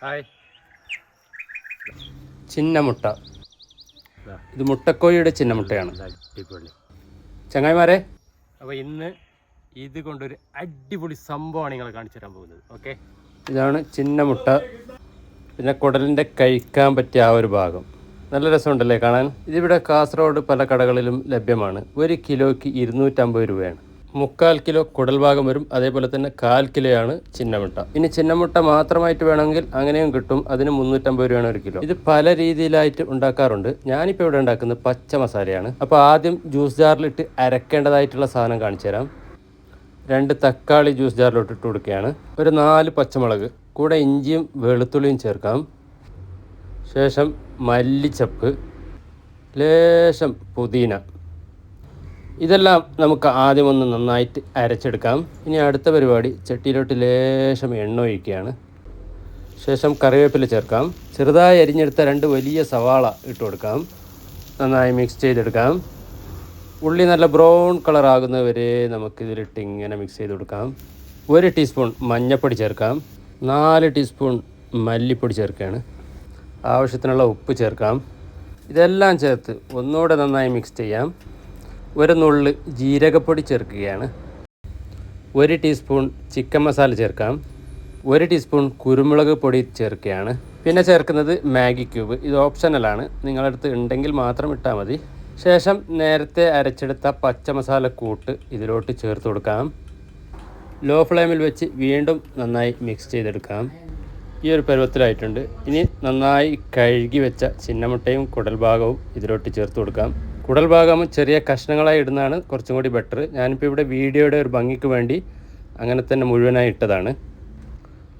Hi. ചിന്നമുട്ട. ഇത് മുട്ടക്കോഴിയുടെ ചിന്നമുട്ടയാണ്. അടിപൊളി ചങ്ങായിമാരെ, അപ്പോൾ ഇന്ന് ഇത് കൊണ്ടൊരു അടിപൊളി സംഭവമാണ് നിങ്ങളെ കാണിച്ചു തരാൻ പോകുന്നത്. ഓക്കെ, ഇതാണ് ചിന്നമുട്ട. പിന്നെ കുടലിൻ്റെ കഴിക്കാൻ പറ്റിയ ആ ഒരു ഭാഗം നല്ല രസമുണ്ടല്ലേ കാണാൻ. ഇതിവിടെ കാസർഗോഡ് പല കടകളിലും ലഭ്യമാണ്. 1 കിലോയ്ക്ക് 250 രൂപയാണ്. 3/4 കിലോ കുടൽ ഭാഗം വരും. അതേപോലെ തന്നെ 1/4 കിലോയാണ് ചിന്നമുട്ട. ഇനി ചിന്നമുട്ട മാത്രമായിട്ട് വേണമെങ്കിൽ അങ്ങനെയും കിട്ടും. അതിന് 350 രൂപയാണ് 1 കിലോ. ഇത് പല രീതിയിലായിട്ട് ഉണ്ടാക്കാറുണ്ട്. ഞാനിപ്പോൾ ഇവിടെ ഉണ്ടാക്കുന്നത് പച്ച മസാലയാണ്. അപ്പോൾ ആദ്യം ജ്യൂസ് ജാറിലിട്ട് അരക്കേണ്ടതായിട്ടുള്ള സാധനം കാണിച്ചു തരാം. 2 തക്കാളി ജ്യൂസ് ജാറിലോട്ട് ഇട്ട് കൊടുക്കുകയാണ്. ഒരു 4 പച്ചമുളക്, കൂടെ ഇഞ്ചിയും വെളുത്തുള്ളിയും ചേർക്കാം. ശേഷം മല്ലിച്ചപ്പ്, ലേശം പുതിന. ഇതെല്ലാം നമുക്ക് ആദ്യം ഒന്ന് നന്നായിട്ട് അരച്ചെടുക്കാം. ഇനി അടുത്ത പരിപാടി, ചട്ടിയിലോട്ട് ലേശം എണ്ണ ഒഴിക്കുകയാണ്. ശേഷം കറിവേപ്പില ചേർക്കാം. ചെറുതായി അരിഞ്ഞെടുത്ത 2 വലിയ സവാള ഇട്ട് കൊടുക്കാം. നന്നായി മിക്സ് ചെയ്തെടുക്കാം. ഉള്ളി നല്ല ബ്രൗൺ കളർ ആകുന്നവരെ നമുക്കിതിലിട്ട് ഇങ്ങനെ മിക്സ് ചെയ്ത് കൊടുക്കാം. 1 ടീസ്പൂൺ മഞ്ഞൾപ്പൊടി ചേർക്കാം. 4 ടീസ്പൂൺ മല്ലിപ്പൊടി ചേർക്കുകയാണ്. ആവശ്യത്തിനുള്ള ഉപ്പ് ചേർക്കാം. ഇതെല്ലാം ചേർത്ത് ഒന്നുകൂടെ നന്നായി മിക്സ് ചെയ്യാം. 1 നുള്ള് ജീരകപ്പൊടി ചേർക്കുകയാണ്. 1 ടീസ്പൂൺ ചിക്കൻ മസാല ചേർക്കാം. 1 ടീസ്പൂൺ കുരുമുളക് പൊടി ചേർക്കുകയാണ്. പിന്നെ ചേർക്കുന്നത് മാഗി ക്യൂബ്. ഇത് ഓപ്ഷണലാണ്, നിങ്ങളുടെ അടുത്ത് ഉണ്ടെങ്കിൽ മാത്രം ഇട്ടാൽ മതി. ശേഷം നേരത്തെ അരച്ചെടുത്ത പച്ച മസാല കൂട്ട് ഇതിലോട്ട് ചേർത്ത് കൊടുക്കാം. ലോ ഫ്ലെയിമിൽ വെച്ച് വീണ്ടും നന്നായി മിക്സ് ചെയ്തെടുക്കാം. ഈ ഒരു പരുവത്തിലായിട്ടുണ്ട്. ഇനി നന്നായി കഴുകി വെച്ച ചിന്നമുട്ടയും കുടൽ ഭാഗവും ഇതിലോട്ട് ചേർത്ത് കൊടുക്കാം. കുടൽ ഭാഗം ചെറിയ കഷ്ണങ്ങളായി ഇടുന്നതാണ് കുറച്ചും കൂടി ബെറ്റർ. ഞാനിപ്പോൾ ഇവിടെ വീഡിയോയുടെ ഒരു ഭംഗിക്ക് വേണ്ടി അങ്ങനെ തന്നെ മുഴുവനായി ഇട്ടതാണ്.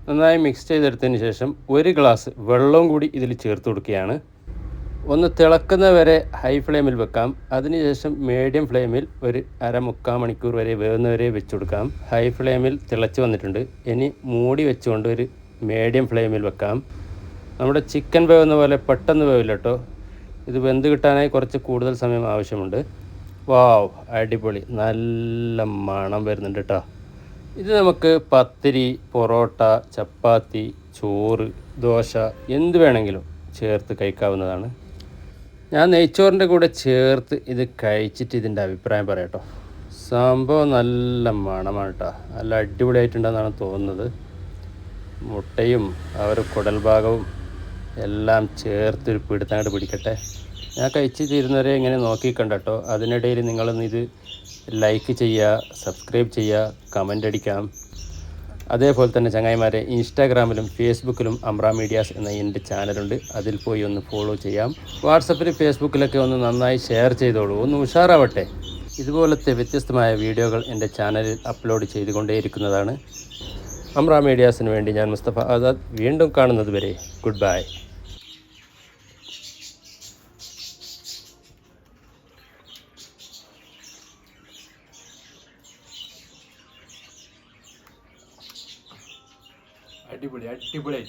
നന്നായി മിക്സ് ചെയ്തെടുത്തതിന് ശേഷം 1 ഗ്ലാസ് വെള്ളവും കൂടി ഇതിൽ ചേർത്ത് കൊടുക്കുകയാണ്. ഒന്ന് തിളക്കുന്ന വരെ ഹൈ ഫ്ലെയിമിൽ വെക്കാം. അതിനുശേഷം മീഡിയം ഫ്ലെയിമിൽ ഒരു 1/2-3/4 മണിക്കൂർ വരെ വേവുന്നവരെ വെച്ച് കൊടുക്കാം. ഹൈ ഫ്ലെയിമിൽ തിളച്ച് വന്നിട്ടുണ്ട്. ഇനി മൂടി വെച്ചുകൊണ്ട് ഒരു മീഡിയം ഫ്ലെയിമിൽ വെക്കാം. നമ്മുടെ ചിക്കൻ വേവുന്ന പോലെ പെട്ടെന്ന് വേവില്ല കേട്ടോ. ഇത് വെന്ത് കിട്ടാനായി കുറച്ച് കൂടുതൽ സമയം ആവശ്യമുണ്ട്. വാവ്, അടിപൊളി, നല്ല മണം വരുന്നുണ്ട് കേട്ടോ. ഇത് നമുക്ക് പത്തിരി, പൊറോട്ട, ചപ്പാത്തി, ചോറ്, ദോശ എന്ത് വേണമെങ്കിലും ചേർത്ത് കഴിക്കാവുന്നതാണ്. ഞാൻ നെയ്ച്ചോറിൻ്റെ കൂടെ ചേർത്ത് ഇത് കഴിച്ചിട്ട് ഇതിൻ്റെ അഭിപ്രായം പറയാം കേട്ടോ. സംഭവം നല്ല മണമാണ് കേട്ടോ. നല്ല അടിപൊളിയായിട്ടുണ്ടെന്നാണ് തോന്നുന്നത്. മുട്ടയും ആ ഒരു കുടൽ ഭാഗവും എല്ലാം ചേർത്തൊരു പിടുത്തങ്ങോട്ട് പിടിക്കട്ടെ. ഞാൻ കഴിച്ച് തീരുന്നവരെ ഇങ്ങനെ നോക്കിക്കണ്ട കേട്ടോ. അതിനിടയിൽ നിങ്ങളൊന്ന് ഇത് ലൈക്ക് ചെയ്യുക, സബ്സ്ക്രൈബ് ചെയ്യുക, കമൻ്റ് അടിക്കാം. അതേപോലെ തന്നെ ചങ്ങായിമാരെ, ഇൻസ്റ്റാഗ്രാമിലും ഫേസ്ബുക്കിലും അമ്ര മീഡിയാസ് എന്ന എൻ്റെ ചാനലുണ്ട്. അതിൽ പോയി ഒന്ന് ഫോളോ ചെയ്യാം. വാട്സപ്പിലും ഫേസ്ബുക്കിലൊക്കെ ഒന്ന് നന്നായി ഷെയർ ചെയ്തോളൂ, ഒന്ന് ഉഷാറാവട്ടെ. ഇതുപോലത്തെ വ്യത്യസ്തമായ വീഡിയോകൾ എൻ്റെ ചാനലിൽ അപ്ലോഡ് ചെയ്തുകൊണ്ടേയിരിക്കുന്നതാണ്. അമ്ര മീഡിയാസിന് വേണ്ടി ഞാൻ മുസ്തഫ ആസാദ്. വീണ്ടും കാണുന്നത് വരെ ഗുഡ് ബൈ. അടിപൊളി.